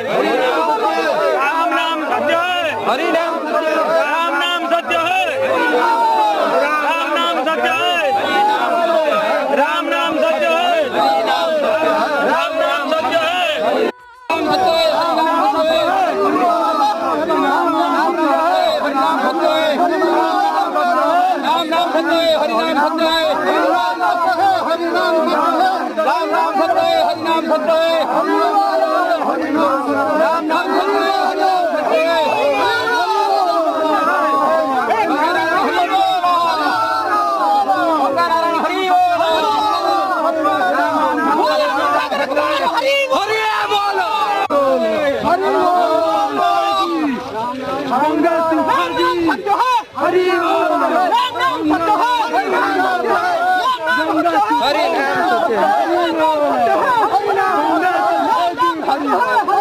राम नाम सत्य है, हरि नाम राम नाम सत्य है, राम नाम सत्य है, राम नाम सत्य है, राम नाम सत्य है। हरि नाम